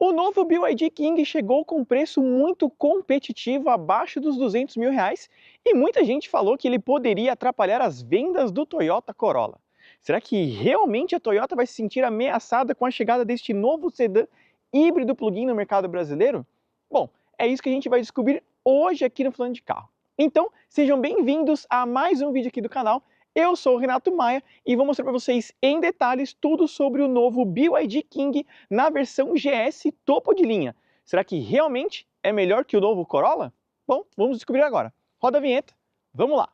O novo BYD King chegou com um preço muito competitivo, abaixo dos R$ 200 mil, e muita gente falou que ele poderia atrapalhar as vendas do Toyota Corolla. Será que realmente a Toyota vai se sentir ameaçada com a chegada deste novo sedã híbrido plug-in no mercado brasileiro? Bom, é isso que a gente vai descobrir hoje aqui no Falando de Carro. Então, sejam bem-vindos a mais um vídeo aqui do canal. Eu sou o Renato Maia e vou mostrar para vocês em detalhes tudo sobre o novo BYD King na versão GS topo de linha. Será que realmente é melhor que o novo Corolla? Bom, vamos descobrir agora. Roda a vinheta, vamos lá!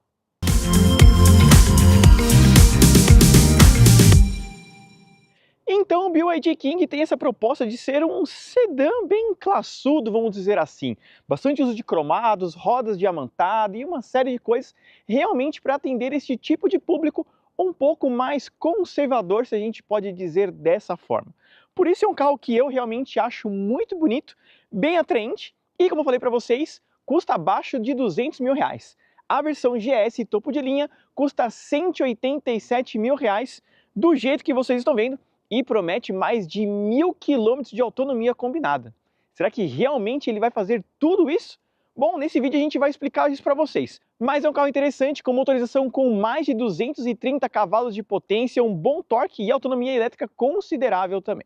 Então o BYD King tem essa proposta de ser um sedã bem classudo, vamos dizer assim. Bastante uso de cromados, rodas diamantadas e uma série de coisas realmente para atender este tipo de público um pouco mais conservador, se a gente pode dizer dessa forma. Por isso é um carro que eu realmente acho muito bonito, bem atraente e, como eu falei para vocês, custa abaixo de R$ 200 mil. A versão GS topo de linha custa R$ 187 mil, do jeito que vocês estão vendo, e promete mais de 1.000 quilômetros de autonomia combinada. Será que realmente ele vai fazer tudo isso? Bom, nesse vídeo a gente vai explicar isso para vocês. Mas é um carro interessante, com motorização com mais de 230 cavalos de potência, um bom torque e autonomia elétrica considerável também.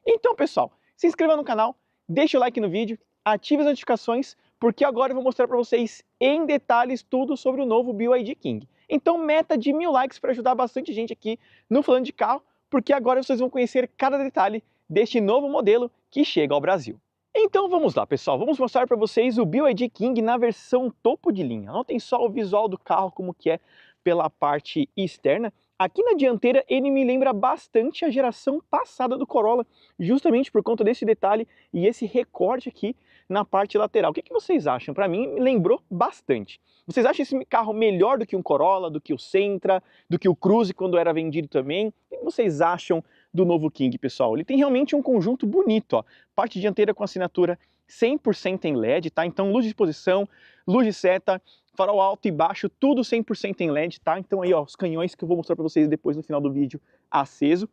Então, pessoal, se inscreva no canal, deixe o like no vídeo, ative as notificações, porque agora eu vou mostrar para vocês em detalhes tudo sobre o novo BYD King. Então, meta de 1.000 likes para ajudar bastante gente aqui no Falando de Carro, porque agora vocês vão conhecer cada detalhe deste novo modelo que chega ao Brasil. Então vamos lá, pessoal, vamos mostrar para vocês o BYD King na versão topo de linha. Notem só o visual do carro como que é pela parte externa. Aqui na dianteira ele me lembra bastante a geração passada do Corolla, justamente por conta desse detalhe e esse recorte aqui na parte lateral. O que vocês acham? Para mim, me lembrou bastante. Vocês acham esse carro melhor do que um Corolla, do que o Sentra, do que o Cruze quando era vendido também? O que vocês acham do novo King, pessoal? Ele tem realmente um conjunto bonito, ó. Parte dianteira com assinatura 100% em LED, tá? Então luz de exposição, luz de seta, farol alto e baixo, tudo 100% em LED, tá? Então aí, ó, os canhões que eu vou mostrar para vocês depois no final do vídeo aceso.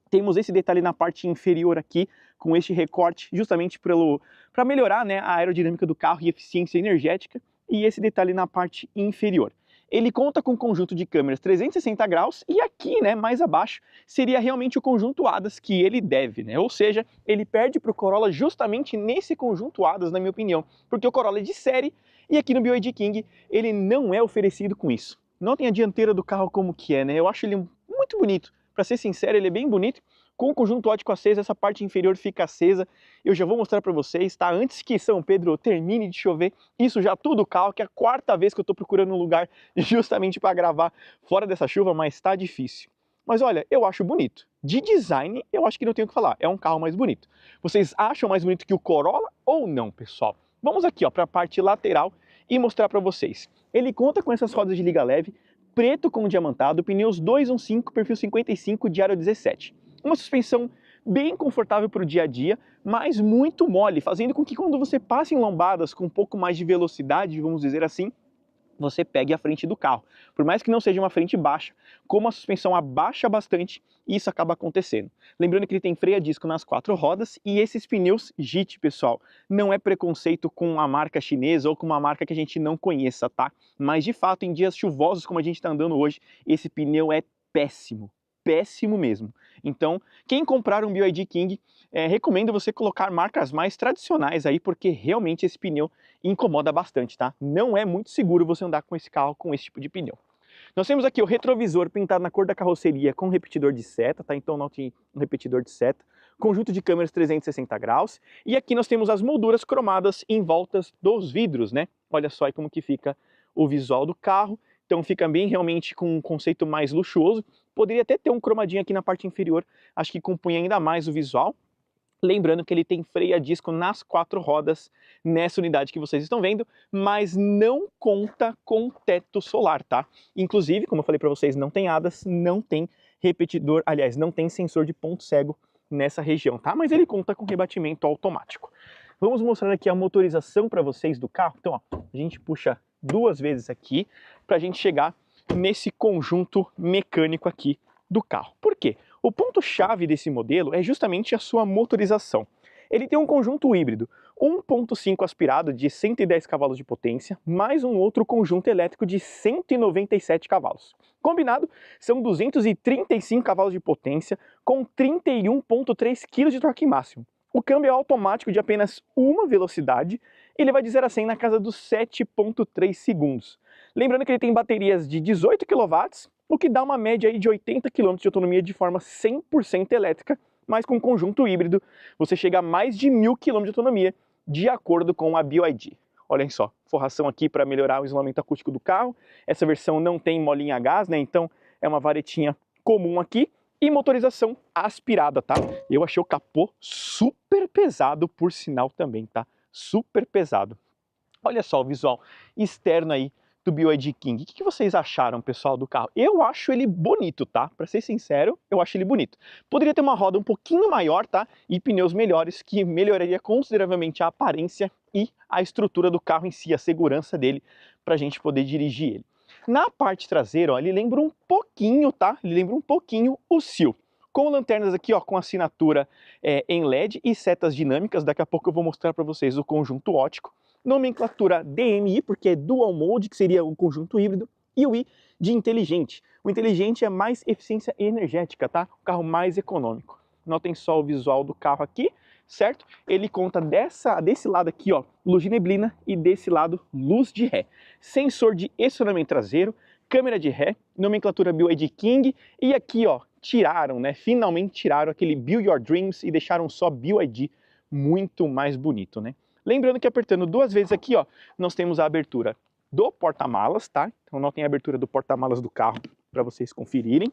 Temos esse detalhe na parte inferior aqui, com este recorte, justamente para melhorar, né, a aerodinâmica do carro e eficiência energética, e esse detalhe na parte inferior. Ele conta com um conjunto de câmeras 360 graus e aqui, né, mais abaixo, seria realmente o conjunto ADAS que ele deve, né? Ou seja, ele perde para o Corolla justamente nesse conjunto ADAS, na minha opinião, porque o Corolla é de série e aqui no BYD King ele não é oferecido com isso. Notem a dianteira do carro como que é, né? Eu acho ele muito bonito. Para ser sincero, ele é bem bonito, com o conjunto ótico aceso, essa parte inferior fica acesa. Eu já vou mostrar para vocês, tá? Antes que São Pedro termine de chover, isso já tudo calma, que é a quarta vez que eu tô procurando um lugar justamente para gravar fora dessa chuva, mas tá difícil. Mas olha, eu acho bonito. De design, eu acho que não tenho o que falar, é um carro mais bonito. Vocês acham mais bonito que o Corolla ou não, pessoal? Vamos aqui, ó, para a parte lateral e mostrar para vocês. Ele conta com essas rodas de liga leve, preto com diamantado, pneus 215, perfil 55 de aro 17. Uma suspensão bem confortável para o dia a dia, mas muito mole, fazendo com que quando você passe em lombadas com um pouco mais de velocidade, vamos dizer assim, você pegue a frente do carro. Por mais que não seja uma frente baixa, como a suspensão abaixa bastante, isso acaba acontecendo. Lembrando que ele tem freio a disco nas 4 rodas e esses pneus JIT, pessoal, não é preconceito com a marca chinesa ou com uma marca que a gente não conheça, tá? Mas de fato, em dias chuvosos como a gente está andando hoje, esse pneu é péssimo. Péssimo mesmo. Então, quem comprar um BYD King, recomendo você colocar marcas mais tradicionais aí, porque realmente esse pneu incomoda bastante, tá? Não é muito seguro você andar com esse carro com esse tipo de pneu. Nós temos aqui o retrovisor pintado na cor da carroceria com repetidor de seta, tá? Então note um repetidor de seta, conjunto de câmeras 360 graus, e aqui nós temos as molduras cromadas em voltas dos vidros, né? Olha só aí como que fica o visual do carro. Então fica bem realmente com um conceito mais luxuoso. Poderia até ter um cromadinho aqui na parte inferior, acho que compunha ainda mais o visual. Lembrando que ele tem freio a disco nas 4 rodas nessa unidade que vocês estão vendo, mas não conta com teto solar, tá? Inclusive, como eu falei para vocês, não tem ADAS, não tem repetidor, aliás, não tem sensor de ponto cego nessa região, tá? Mas ele conta com rebatimento automático. Vamos mostrar aqui a motorização para vocês do carro. Então, ó, a gente puxa 2 vezes aqui para a gente chegar nesse conjunto mecânico aqui do carro. Por quê? O ponto-chave desse modelo é justamente a sua motorização. Ele tem um conjunto híbrido, 1.5 aspirado de 110 cavalos de potência, mais um outro conjunto elétrico de 197 cavalos. Combinado, são 235 cavalos de potência com 31.3 kg de torque máximo. O câmbio é automático de apenas uma velocidade e ele vai de 0 a 100 na casa dos 7.3 segundos. Lembrando que ele tem baterias de 18 kW, o que dá uma média aí de 80 km de autonomia de forma 100% elétrica, mas com conjunto híbrido você chega a mais de 1000 km de autonomia, de acordo com a BYD. Olhem só, forração aqui para melhorar o isolamento acústico do carro. Essa versão não tem molinha a gás, né? Então é uma varetinha comum aqui. E motorização aspirada, tá? Eu achei o capô super pesado, por sinal também, tá? Super pesado. Olha só o visual externo aí do BYD King. O que vocês acharam, pessoal, do carro? Eu acho ele bonito, tá? Pra ser sincero, eu acho ele bonito. Poderia ter uma roda um pouquinho maior, tá? E pneus melhores, que melhoraria consideravelmente a aparência e a estrutura do carro em si, a segurança dele, pra gente poder dirigir ele. Na parte traseira, ó, ele lembra um pouquinho, tá? Ele lembra um pouquinho o Seal. Com lanternas aqui, ó, com assinatura em LED e setas dinâmicas. Daqui a pouco eu vou mostrar para vocês o conjunto óptico. Nomenclatura DMI, porque é Dual Mode, que seria o conjunto híbrido. E o I de inteligente. O inteligente é mais eficiência energética, tá? O carro mais econômico. Notem só o visual do carro aqui, certo? Ele conta desse lado aqui, ó, luz de neblina e desse lado luz de ré. Sensor de estacionamento traseiro, câmera de ré, nomenclatura BYD King e aqui, ó, tiraram, né? Finalmente tiraram aquele Build Your Dreams e deixaram só BYD muito mais bonito, né? Lembrando que apertando duas vezes aqui, ó, nós temos a abertura do porta-malas, tá? Então notem a abertura do porta-malas do carro para vocês conferirem.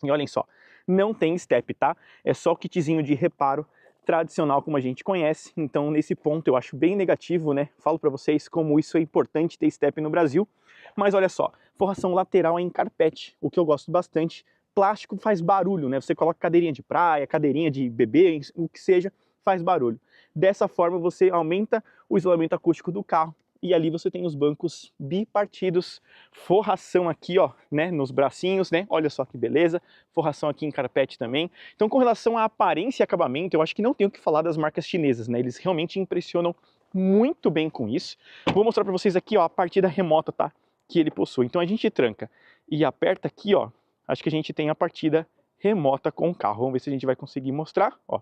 E olhem só, não tem step, tá? É só o kitzinho de reparo tradicional como a gente conhece. Então nesse ponto eu acho bem negativo, né? Falo para vocês como isso é importante ter step no Brasil. Mas olha só, forração lateral é em carpete, o que eu gosto bastante. Plástico faz barulho, né? Você coloca cadeirinha de praia, cadeirinha de bebê, o que seja, faz barulho. Dessa forma você aumenta o isolamento acústico do carro. E ali você tem os bancos bipartidos, forração aqui, ó, né, nos bracinhos, né, olha só que beleza, forração aqui em carpete também. Então, com relação à aparência e acabamento, eu acho que não tenho o que falar das marcas chinesas, né, eles realmente impressionam muito bem com isso. Vou mostrar para vocês aqui, ó, a partida remota, tá, que ele possui. Então, a gente tranca e aperta aqui, ó, acho que a gente tem a partida remota com o carro. Vamos ver se a gente vai conseguir mostrar, ó,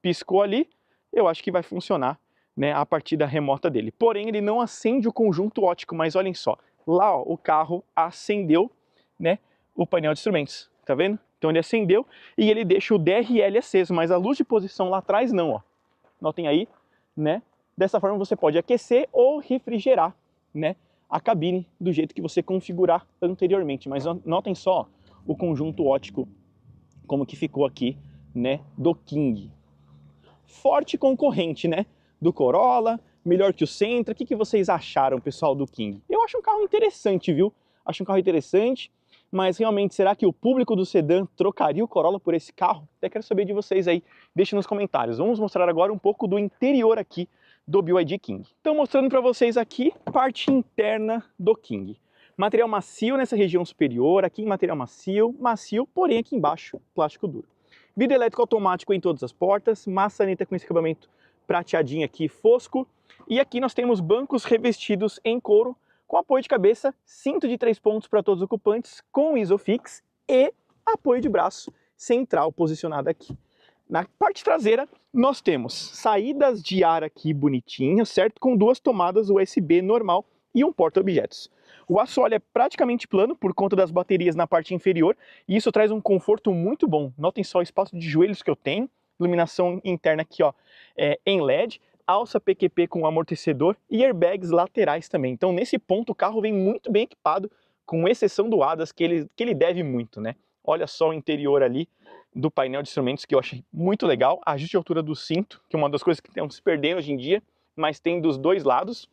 piscou ali, eu acho que vai funcionar, né, a partida remota dele. Porém, ele não acende o conjunto óptico, mas olhem só, lá, ó, o carro acendeu, né, o painel de instrumentos, tá vendo? Então ele acendeu e ele deixa o DRL aceso, mas a luz de posição lá atrás não, ó. Notem aí, né? Dessa forma você pode aquecer ou refrigerar, né, a cabine do jeito que você configurar anteriormente. Mas notem só, ó, o conjunto óptico como que ficou aqui, né, do King. Forte concorrente, né, do Corolla, melhor que o Sentra. O que vocês acharam, pessoal, do King? Eu acho um carro interessante, viu? Acho um carro interessante, mas realmente, será que o público do sedã trocaria o Corolla por esse carro? Até quero saber de vocês aí, deixe nos comentários. Vamos mostrar agora um pouco do interior aqui do BYD King. Então, mostrando para vocês aqui, parte interna do King. Material macio nessa região superior, aqui em material macio, porém aqui embaixo, plástico duro. Vidro elétrico automático em todas as portas, maçaneta com esse acabamento prateadinho aqui, fosco. E aqui nós temos bancos revestidos em couro, com apoio de cabeça, cinto de 3 pontos para todos os ocupantes, com Isofix e apoio de braço central posicionado aqui. Na parte traseira, nós temos saídas de ar aqui bonitinhas, certo? Com duas tomadas USB normal e um porta-objetos. O assoalho é praticamente plano por conta das baterias na parte inferior e isso traz um conforto muito bom. Notem só o espaço de joelhos que eu tenho, iluminação interna aqui, ó, em LED, alça PQP com amortecedor e airbags laterais também. Então nesse ponto o carro vem muito bem equipado, com exceção do ADAS, que ele deve muito, né? Olha só o interior ali do painel de instrumentos, que eu achei muito legal. Ajuste de altura do cinto, que é uma das coisas que estão se perdendo hoje em dia, mas tem dos dois lados.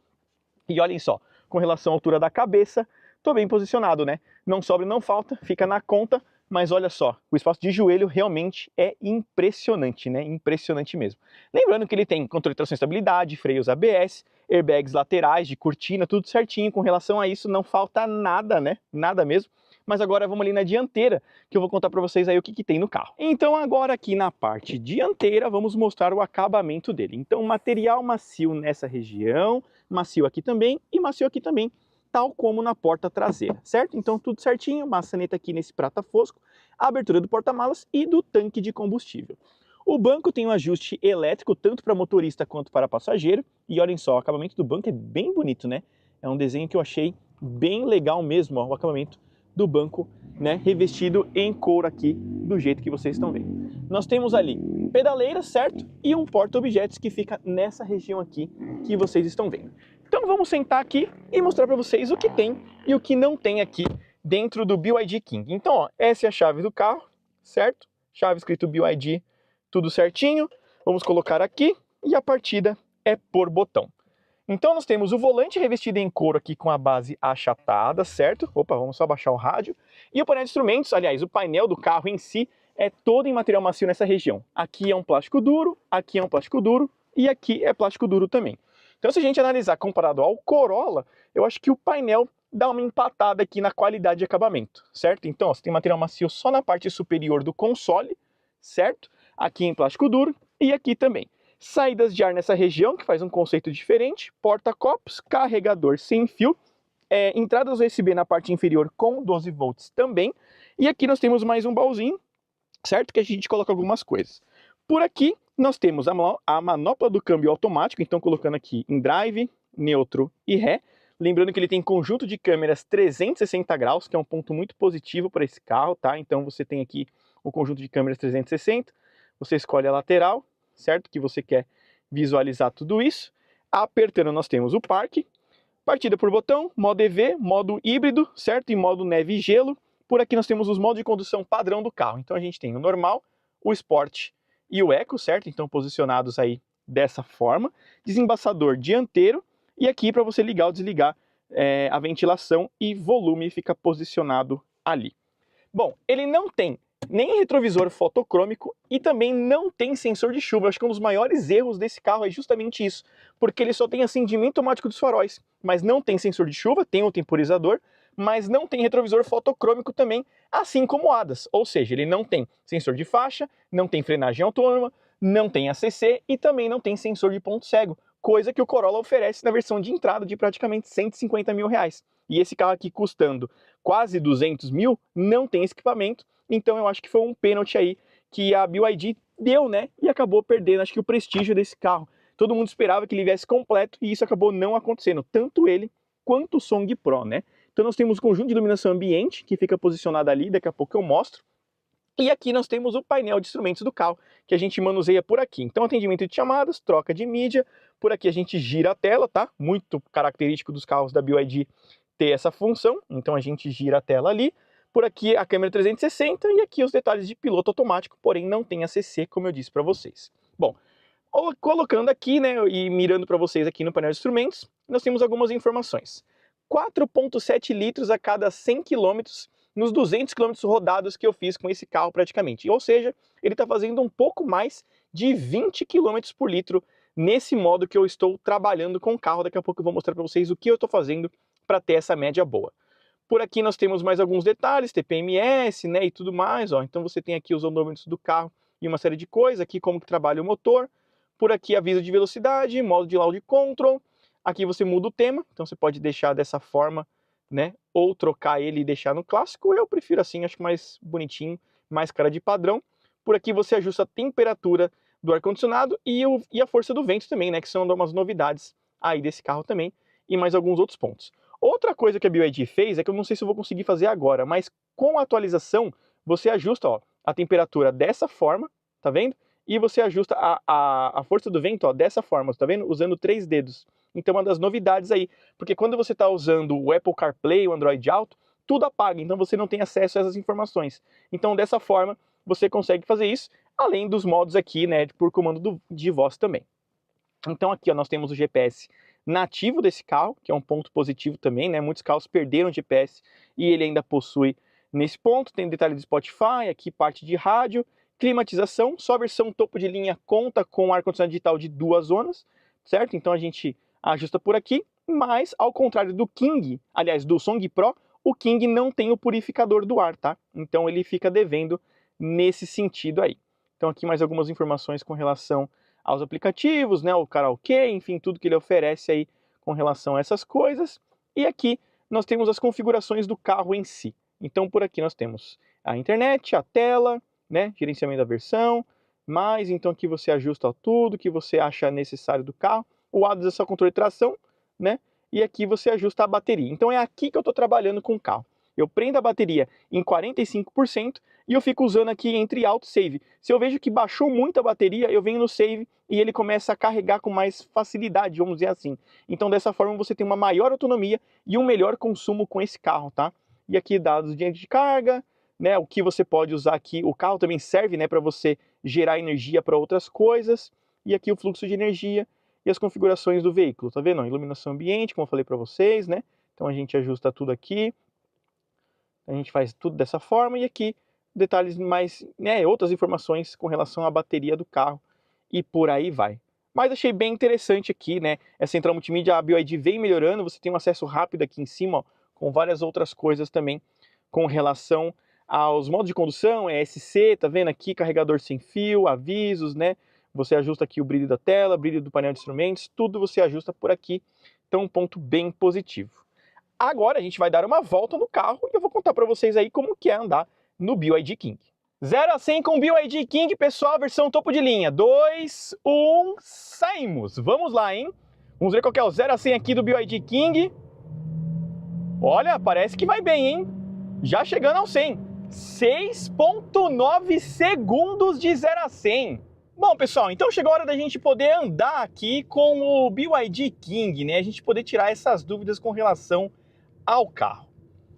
E olhem só, com relação à altura da cabeça, estou bem posicionado, né? Não sobra, não falta, fica na conta, mas olha só, o espaço de joelho realmente é impressionante, né? Impressionante mesmo. Lembrando que ele tem controle de tração e estabilidade, freios ABS, airbags laterais, de cortina, tudo certinho. Com relação a isso, não falta nada, né? Nada mesmo. Mas agora vamos ali na dianteira, que eu vou contar para vocês aí o que tem no carro. Então agora aqui na parte dianteira, vamos mostrar o acabamento dele. Então material macio nessa região, macio aqui também e macio aqui também, tal como na porta traseira, certo? Então tudo certinho, maçaneta aqui nesse prata fosco, a abertura do porta-malas e do tanque de combustível. O banco tem um ajuste elétrico tanto para motorista quanto para passageiro, e olhem só, o acabamento do banco é bem bonito, né? É um desenho que eu achei bem legal mesmo, ó, o acabamento do banco, né, revestido em couro aqui, do jeito que vocês estão vendo. Nós temos ali pedaleira, certo? E um porta-objetos que fica nessa região aqui que vocês estão vendo. Então vamos sentar aqui e mostrar para vocês o que tem e o que não tem aqui dentro do BYD King. Então, ó, essa é a chave do carro, certo? Chave escrito BYD, tudo certinho. Vamos colocar aqui e a partida é por botão. Então nós temos o volante revestido em couro aqui com a base achatada, certo? Opa, vamos só baixar o rádio. E o painel de instrumentos, aliás, o painel do carro em si é todo em material macio nessa região. Aqui é um plástico duro, aqui é um plástico duro e aqui é plástico duro também. Então se a gente analisar comparado ao Corolla, eu acho que o painel dá uma empatada aqui na qualidade de acabamento, certo? Então ó, você tem material macio só na parte superior do console, certo? Aqui em plástico duro e aqui também. Saídas de ar nessa região, que faz um conceito diferente, porta-copos, carregador sem fio, entradas USB na parte inferior com 12 volts também, e aqui nós temos mais um baúzinho, certo? Que a gente coloca algumas coisas. Por aqui nós temos a manopla do câmbio automático, então colocando aqui em drive, neutro e ré, lembrando que ele tem conjunto de câmeras 360 graus, que é um ponto muito positivo para esse carro, tá? Então você tem aqui o conjunto de câmeras 360, você escolhe a lateral, certo? Que você quer visualizar tudo isso. Apertando nós temos o parque, partida por botão, modo EV, modo híbrido, certo? E modo neve e gelo. Por aqui nós temos os modos de condução padrão do carro. Então a gente tem o normal, o Sport e o Eco, certo? Então posicionados aí dessa forma. Desembaçador dianteiro e aqui para você ligar ou desligar a ventilação e volume fica posicionado ali. Bom, ele não tem nem retrovisor fotocrômico e também não tem sensor de chuva. Eu acho que um dos maiores erros desse carro é justamente isso, porque ele só tem acendimento automático dos faróis, mas não tem sensor de chuva, tem o temporizador, mas não tem retrovisor fotocrômico também, assim como o ADAS, ou seja, ele não tem sensor de faixa, não tem frenagem autônoma, não tem ACC e também não tem sensor de ponto cego, coisa que o Corolla oferece na versão de entrada de praticamente 150 mil reais. E esse carro aqui custando quase 200 mil, não tem esse equipamento, então eu acho que foi um pênalti aí que a BYD deu, né? E acabou perdendo, acho que o prestígio desse carro. Todo mundo esperava que ele viesse completo e isso acabou não acontecendo, tanto ele quanto o Song Pro, né? Então nós temos o conjunto de iluminação ambiente, que fica posicionado ali, daqui a pouco eu mostro. E aqui nós temos o painel de instrumentos do carro, que a gente manuseia por aqui. Então atendimento de chamadas, troca de mídia, por aqui a gente gira a tela, tá? Muito característico dos carros da BYD ter essa função, então a gente gira a tela ali. Por aqui a câmera 360 e aqui os detalhes de piloto automático, porém não tem ACC, como eu disse para vocês. Bom, colocando aqui, né, e mirando para vocês aqui no painel de instrumentos, nós temos algumas informações. 4,7 litros a cada 100 km nos 200 km rodados que eu fiz com esse carro praticamente. Ou seja, ele está fazendo um pouco mais de 20 km por litro nesse modo que eu estou trabalhando com o carro. Daqui a pouco eu vou mostrar para vocês o que eu estou fazendo para ter essa média boa. Por aqui nós temos mais alguns detalhes, TPMS, né, e tudo mais, ó. Então você tem aqui os odômetros do carro e uma série de coisas, aqui como que trabalha o motor. Por aqui aviso de velocidade, modo de loud control. Aqui você muda o tema, então você pode deixar dessa forma, né, ou trocar ele e deixar no clássico. Eu prefiro assim, acho mais bonitinho, mais cara de padrão. Por aqui você ajusta a temperatura do ar-condicionado e a força do vento também, né, que são umas novidades aí desse carro também, e mais alguns outros pontos. Outra coisa que a BYD fez é que eu não sei se eu vou conseguir fazer agora, mas com a atualização você ajusta, ó, a temperatura dessa forma, tá vendo? E você ajusta a força do vento, ó, dessa forma, tá vendo? Usando 3 dedos. Então é uma das novidades aí, porque quando você está usando o Apple CarPlay, o Android Auto, tudo apaga, então você não tem acesso a essas informações. Então dessa forma você consegue fazer isso, além dos modos aqui, né, por comando de voz também. Então aqui, ó, nós temos o GPS nativo desse carro, que é um ponto positivo também, né? Muitos carros perderam o GPS e ele ainda possui nesse ponto. Tem detalhe de Spotify, aqui parte de rádio, climatização, só a versão topo de linha conta com ar-condicionado digital de 2 zonas, certo? Então a gente ajusta por aqui, mas ao contrário do King, aliás, do Song Pro, o King não tem o purificador do ar, tá? Então ele fica devendo nesse sentido aí. Então aqui mais algumas informações com relação aos aplicativos, né, o karaokê, enfim, tudo que ele oferece aí com relação a essas coisas. E aqui nós temos as configurações do carro em si. Então por aqui nós temos a internet, a tela, né, gerenciamento da versão, mas então aqui você ajusta tudo que você acha necessário do carro. O ADAS é só controle de tração, né? E aqui você ajusta a bateria. Então é aqui que eu estou trabalhando com o carro. Eu prendo a bateria em 45% e eu fico usando aqui entre Auto Save. Se eu vejo que baixou muito a bateria, eu venho no Save e ele começa a carregar com mais facilidade, vamos dizer assim. Então dessa forma você tem uma maior autonomia e um melhor consumo com esse carro, tá? E aqui dados de carga, né? O que você pode usar aqui. O carro também serve, né, para você gerar energia para outras coisas. E aqui o fluxo de energia e as configurações do veículo, tá vendo? Iluminação ambiente, como eu falei para vocês, né? Então a gente ajusta tudo aqui. A gente faz tudo dessa forma e aqui detalhes mais, né, outras informações com relação à bateria do carro e por aí vai. Mas achei bem interessante aqui, né, essa central multimídia, a BYD vem melhorando, você tem um acesso rápido aqui em cima, ó, com várias outras coisas também com relação aos modos de condução, ESC, tá vendo aqui, carregador sem fio, avisos, né, você ajusta aqui o brilho da tela, brilho do painel de instrumentos, tudo você ajusta por aqui, então um ponto bem positivo. Agora a gente vai dar uma volta no carro e eu vou contar para vocês aí como que é andar no BYD King. 0 a 100 com BYD King, pessoal, versão topo de linha. 2, 1, saímos. Vamos lá, hein? Vamos ver qual que é o 0 a 100 aqui do BYD King. Olha, parece que vai bem, hein? Já chegando ao 100. 6,9 segundos de 0 a 100. Bom, pessoal, então chegou a hora da gente poder andar aqui com o BYD King, né? A gente poder tirar essas dúvidas com relação ao carro.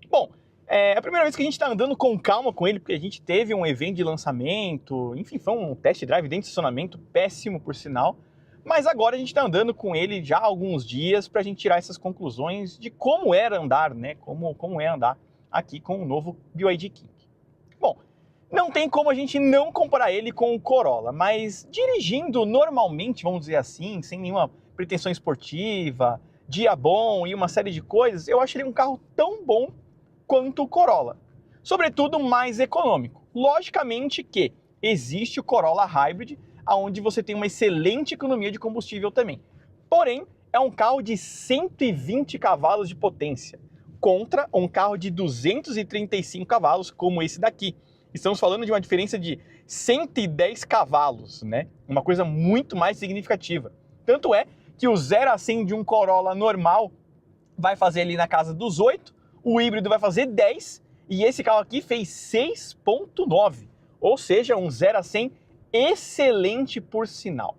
Bom, é a primeira vez que a gente está andando com calma com ele, porque a gente teve um evento de lançamento, enfim, foi um test drive dentro de estacionamento, péssimo por sinal, mas agora a gente está andando com ele já há alguns dias para a gente tirar essas conclusões de como era andar, né, como é andar aqui com o novo BYD King. Bom, não tem como a gente não comparar ele com o Corolla, mas dirigindo normalmente, vamos dizer assim, sem nenhuma pretensão esportiva, dia bom e uma série de coisas, eu acho ele um carro tão bom quanto o Corolla. Sobretudo mais econômico. Logicamente que existe o Corolla Hybrid, onde você tem uma excelente economia de combustível também. Porém, é um carro de 120 cavalos de potência, contra um carro de 235 cavalos como esse daqui. Estamos falando de uma diferença de 110 cavalos, né? Uma coisa muito mais significativa. Tanto é que o 0 a 100 de um Corolla normal vai fazer ali na casa dos 8, o híbrido vai fazer 10, e esse carro aqui fez 6,9, ou seja, um 0 a 100 excelente por sinal.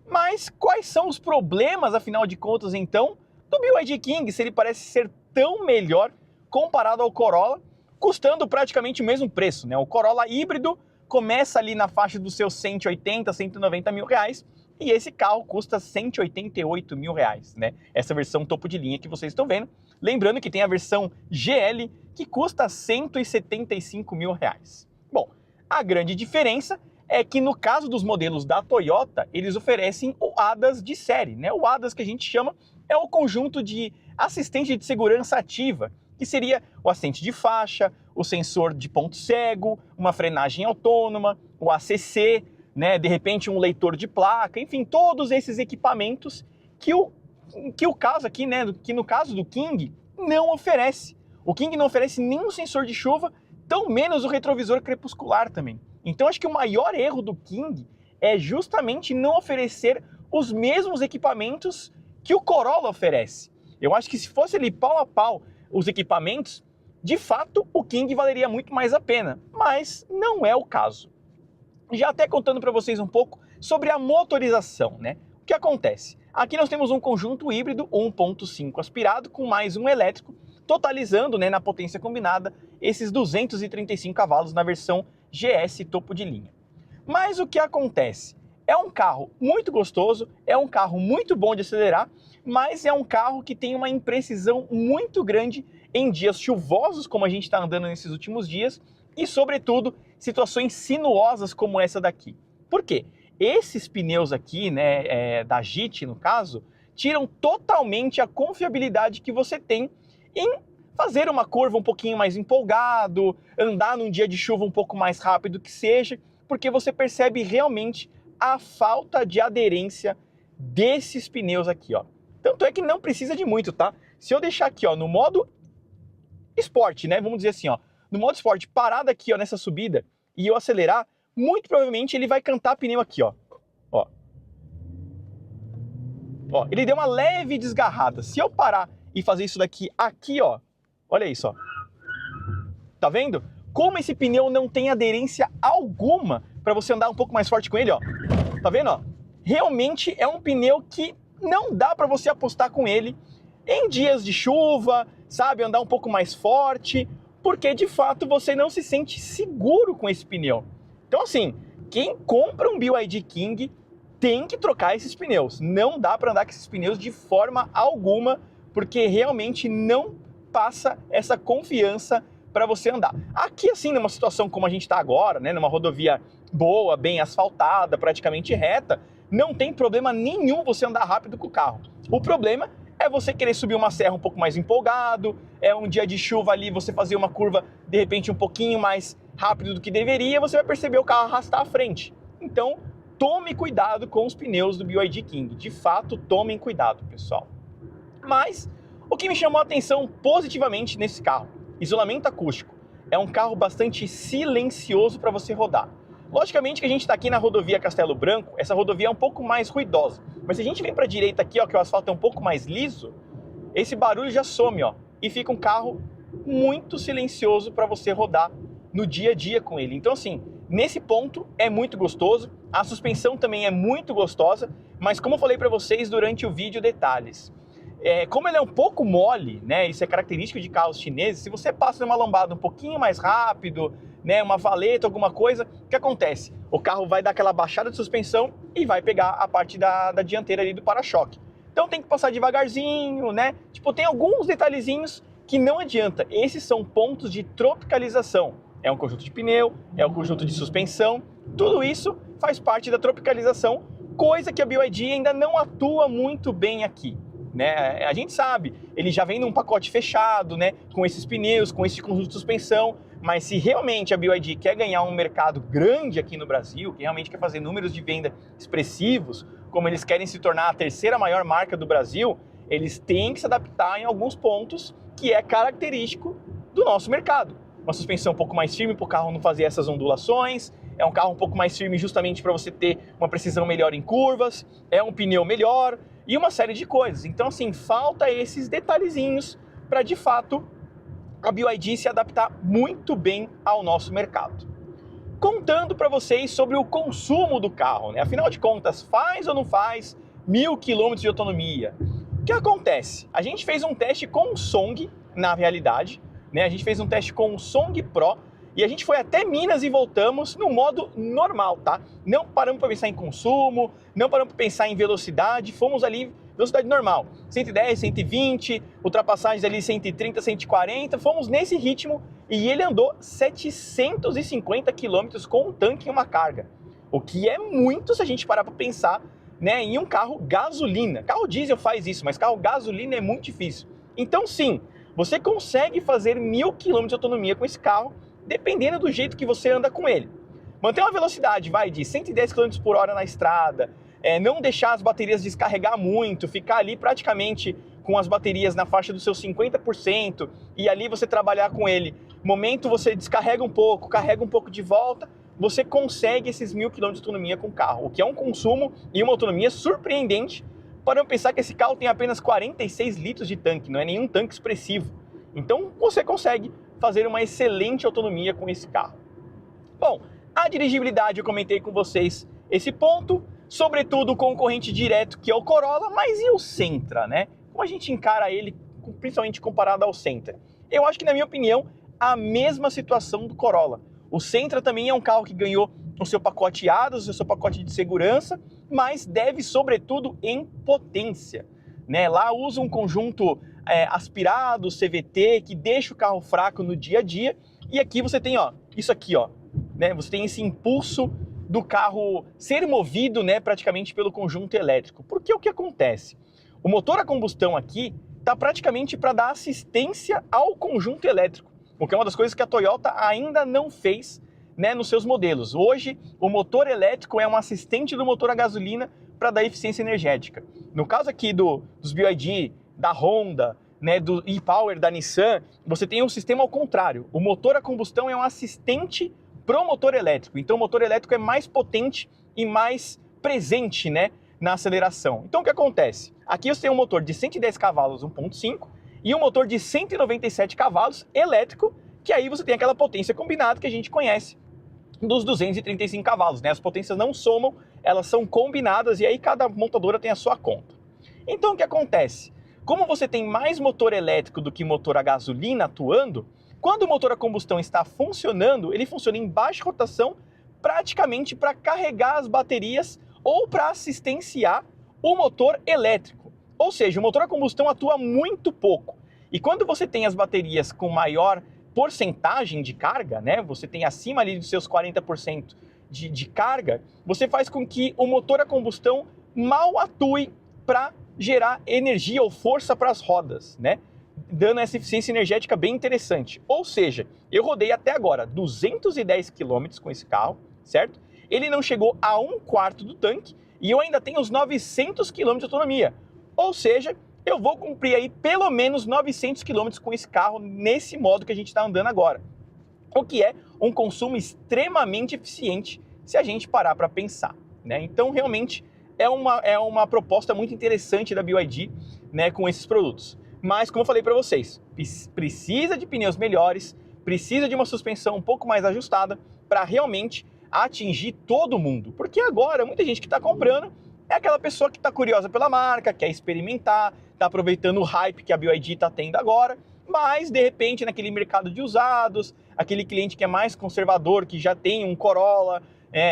Mas quais são os problemas, afinal de contas, então, do BYD King, se ele parece ser tão melhor comparado ao Corolla, custando praticamente o mesmo preço, né? O Corolla híbrido começa ali na faixa dos seus 180, 190 mil reais, e esse carro custa 188 mil reais, né? Essa versão topo de linha que vocês estão vendo. Lembrando que tem a versão GL, que custa 175 mil reais. Bom, a grande diferença é que no caso dos modelos da Toyota, eles oferecem o ADAS de série, né? O ADAS que a gente chama é o conjunto de assistente de segurança ativa, que seria o assistente de faixa, o sensor de ponto cego, uma frenagem autônoma, o ACC, né, de repente um leitor de placa, enfim, todos esses equipamentos que o caso aqui, né, que no caso do King não oferece. O King não oferece nenhum sensor de chuva, tão menos o retrovisor crepuscular também. Então acho que o maior erro do King é justamente não oferecer os mesmos equipamentos que o Corolla oferece. Eu acho que se fosse ali pau a pau os equipamentos, de fato o King valeria muito mais a pena, mas não é o caso. Já até contando para vocês um pouco sobre a motorização, né? O que acontece? Aqui nós temos um conjunto híbrido 1.5 aspirado com mais um elétrico, totalizando, né, na potência combinada esses 235 cavalos na versão GS topo de linha. Mas o que acontece? É um carro muito gostoso, é um carro muito bom de acelerar, mas é um carro que tem uma imprecisão muito grande em dias chuvosos, como a gente está andando nesses últimos dias, e sobretudo situações sinuosas como essa daqui. Por quê? Esses pneus aqui, né, da JIT no caso, tiram totalmente a confiabilidade que você tem em fazer uma curva um pouquinho mais empolgado, andar num dia de chuva um pouco mais rápido que seja, porque você percebe realmente a falta de aderência desses pneus aqui, ó. Tanto é que não precisa de muito, tá? Se eu deixar aqui, ó, no modo esporte, né? Vamos dizer assim, ó, no modo esporte, parado aqui, ó, nessa subida, e eu acelerar, muito provavelmente ele vai cantar pneu aqui, ó. Ó. Ó, ele deu uma leve desgarrada. Se eu parar e fazer isso daqui, aqui, ó, olha isso, ó. Tá vendo? Como esse pneu não tem aderência alguma para você andar um pouco mais forte com ele, ó. Tá vendo, ó? Realmente é um pneu que não dá para você apostar com ele em dias de chuva, sabe? Andar um pouco mais forte, porque de fato você não se sente seguro com esse pneu. Então assim, quem compra um BYD King tem que trocar esses pneus. Não dá para andar com esses pneus de forma alguma, porque realmente não passa essa confiança para você andar. Aqui assim, numa situação como a gente está agora, né, numa rodovia boa, bem asfaltada, praticamente reta, não tem problema nenhum você andar rápido com o carro. O problema é você querer subir uma serra um pouco mais empolgado, é um dia de chuva ali, você fazer uma curva de repente um pouquinho mais rápido do que deveria, você vai perceber o carro arrastar à frente. Então, tome cuidado com os pneus do BYD King. De fato, tomem cuidado, pessoal. Mas o que me chamou a atenção positivamente nesse carro, isolamento acústico. É um carro bastante silencioso para você rodar. Logicamente que a gente está aqui na rodovia Castelo Branco, essa rodovia é um pouco mais ruidosa. Mas se a gente vem para a direita aqui, ó, que o asfalto é um pouco mais liso, esse barulho já some, ó, e fica um carro muito silencioso para você rodar no dia a dia com ele. Então assim, nesse ponto é muito gostoso, a suspensão também é muito gostosa, mas como eu falei para vocês durante o vídeo, detalhes. Como ele é um pouco mole, né, isso é característico de carros chineses, se você passa numa lombada um pouquinho mais rápido, né, uma valeta, alguma coisa, o que acontece? O carro vai dar aquela baixada de suspensão e vai pegar a parte da dianteira ali do para-choque. Então tem que passar devagarzinho, né? Tipo, tem alguns detalhezinhos que não adianta. Esses são pontos de tropicalização. É um conjunto de pneu, é um conjunto de suspensão, tudo isso faz parte da tropicalização, coisa que a BYD ainda não atua muito bem aqui. Né? A gente sabe, ele já vem num pacote fechado, né? Com esses pneus, com esse conjunto de suspensão, mas se realmente a BYD quer ganhar um mercado grande aqui no Brasil, que realmente quer fazer números de venda expressivos, como eles querem se tornar a terceira maior marca do Brasil, eles têm que se adaptar em alguns pontos que é característico do nosso mercado. Uma suspensão um pouco mais firme para o carro não fazer essas ondulações, é um carro um pouco mais firme justamente para você ter uma precisão melhor em curvas, é um pneu melhor e uma série de coisas. Então assim, falta esses detalhezinhos para de fato a BYD se adaptar muito bem ao nosso mercado. Contando para vocês sobre o consumo do carro, né? Afinal de contas, faz ou não faz 1000 km de autonomia? O que acontece? A gente fez um teste com o Song, na realidade, né? A gente fez um teste com o Song Pro e a gente foi até Minas e voltamos no modo normal, tá? Não paramos para pensar em consumo, não paramos para pensar em velocidade, fomos ali velocidade normal, 110, 120, ultrapassagens ali 130, 140, fomos nesse ritmo e ele andou 750 km com um tanque e uma carga, o que é muito se a gente parar para pensar, né, em um carro gasolina. Carro diesel faz isso, mas carro gasolina é muito difícil. Então sim, você consegue fazer 1000 km de autonomia com esse carro, dependendo do jeito que você anda com ele. Manter uma velocidade, vai, de 110 km por hora na estrada, não deixar as baterias descarregar muito, ficar ali praticamente com as baterias na faixa dos seus 50% e ali você trabalhar com ele. Momento você descarrega um pouco, carrega um pouco de volta, você consegue esses 1000 km de autonomia com o carro, o que é um consumo e uma autonomia surpreendente para eu pensar que esse carro tem apenas 46 litros de tanque, não é nenhum tanque expressivo. Então você consegue fazer uma excelente autonomia com esse carro. Bom, a dirigibilidade eu comentei com vocês esse ponto, sobretudo o concorrente direto que é o Corolla, mas e o Sentra, né? Como a gente encara ele, principalmente comparado ao Sentra? Eu acho que, na minha opinião, a mesma situação do Corolla. O Sentra também é um carro que ganhou o seu pacote ADAS, o seu pacote de segurança, mas deve, sobretudo, em potência, né? Lá usa um conjunto aspirado, CVT, que deixa o carro fraco no dia a dia, e aqui você tem, ó, isso aqui, ó, né? Você tem esse impulso do carro ser movido, né, praticamente pelo conjunto elétrico. Porque o que acontece? O motor a combustão aqui está praticamente para dar assistência ao conjunto elétrico, o que é uma das coisas que a Toyota ainda não fez, né, nos seus modelos. Hoje, o motor elétrico é um assistente do motor a gasolina para dar eficiência energética. No caso aqui dos BYD, da Honda, né, do e-Power da Nissan, você tem um sistema ao contrário. O motor a combustão é um assistente pro motor elétrico. Então o motor elétrico é mais potente e mais presente, né, na aceleração. Então o que acontece? Aqui você tem um motor de 110 cavalos 1.5 e um motor de 197 cavalos elétrico, que aí você tem aquela potência combinada que a gente conhece dos 235 cavalos, né? As potências não somam, elas são combinadas e aí cada montadora tem a sua conta. Então o que acontece? Como você tem mais motor elétrico do que motor a gasolina atuando, quando o motor a combustão está funcionando, ele funciona em baixa rotação praticamente para carregar as baterias ou para assistenciar o motor elétrico. Ou seja, o motor a combustão atua muito pouco. E quando você tem as baterias com maior porcentagem de carga, né, você tem acima ali dos seus 40% de carga, você faz com que o motor a combustão mal atue para gerar energia ou força para as rodas, né, dando essa eficiência energética bem interessante. Ou seja, eu rodei até agora 210 km com esse carro, certo? Ele não chegou a 1/4 do tanque e eu ainda tenho os 900 km de autonomia. Ou seja, eu vou cumprir aí pelo menos 900 km com esse carro nesse modo que a gente está andando agora. O que é um consumo extremamente eficiente se a gente parar para pensar, né? Então realmente é uma proposta muito interessante da BYD, né, com esses produtos. Mas como eu falei para vocês, precisa de pneus melhores, precisa de uma suspensão um pouco mais ajustada para realmente atingir todo mundo. Porque agora muita gente que está comprando é aquela pessoa que está curiosa pela marca, quer experimentar, está aproveitando o hype que a BYD está tendo agora, mas de repente naquele mercado de usados, aquele cliente que é mais conservador, que já tem um Corolla,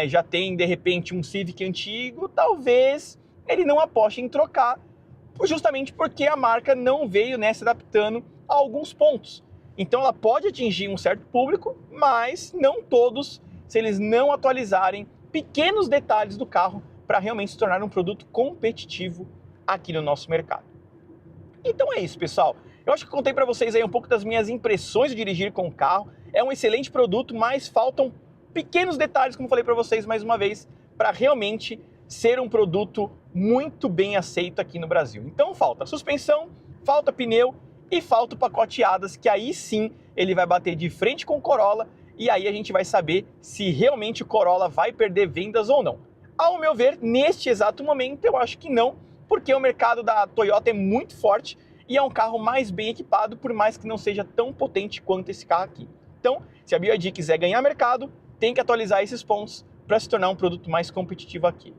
já tem de repente um Civic antigo, talvez ele não aposte em trocar, justamente porque a marca não veio, né, se adaptando a alguns pontos. Então ela pode atingir um certo público, mas não todos, se eles não atualizarem pequenos detalhes do carro para realmente se tornar um produto competitivo aqui no nosso mercado. Então é isso, pessoal. Eu acho que contei para vocês aí um pouco das minhas impressões de dirigir com o carro. É um excelente produto, mas faltam pequenos detalhes, como falei para vocês mais uma vez, para realmente ser um produto muito bem aceito aqui no Brasil. Então falta suspensão, falta pneu e falta o pacote ADAS, que aí sim ele vai bater de frente com o Corolla e aí a gente vai saber se realmente o Corolla vai perder vendas ou não. Ao meu ver, neste exato momento, eu acho que não, porque o mercado da Toyota é muito forte e é um carro mais bem equipado, por mais que não seja tão potente quanto esse carro aqui. Então, se a BYD quiser ganhar mercado, tem que atualizar esses pontos para se tornar um produto mais competitivo aqui.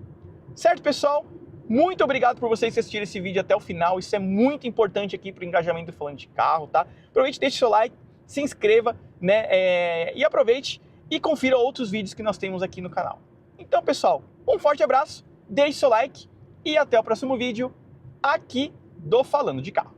Certo, pessoal? Muito obrigado por vocês assistirem esse vídeo até o final, isso é muito importante aqui para o engajamento do Falando de Carro, tá? Aproveite, deixe seu like, se inscreva, né, e aproveite e confira outros vídeos que nós temos aqui no canal. Então, pessoal, um forte abraço, deixe seu like e até o próximo vídeo aqui do Falando de Carro.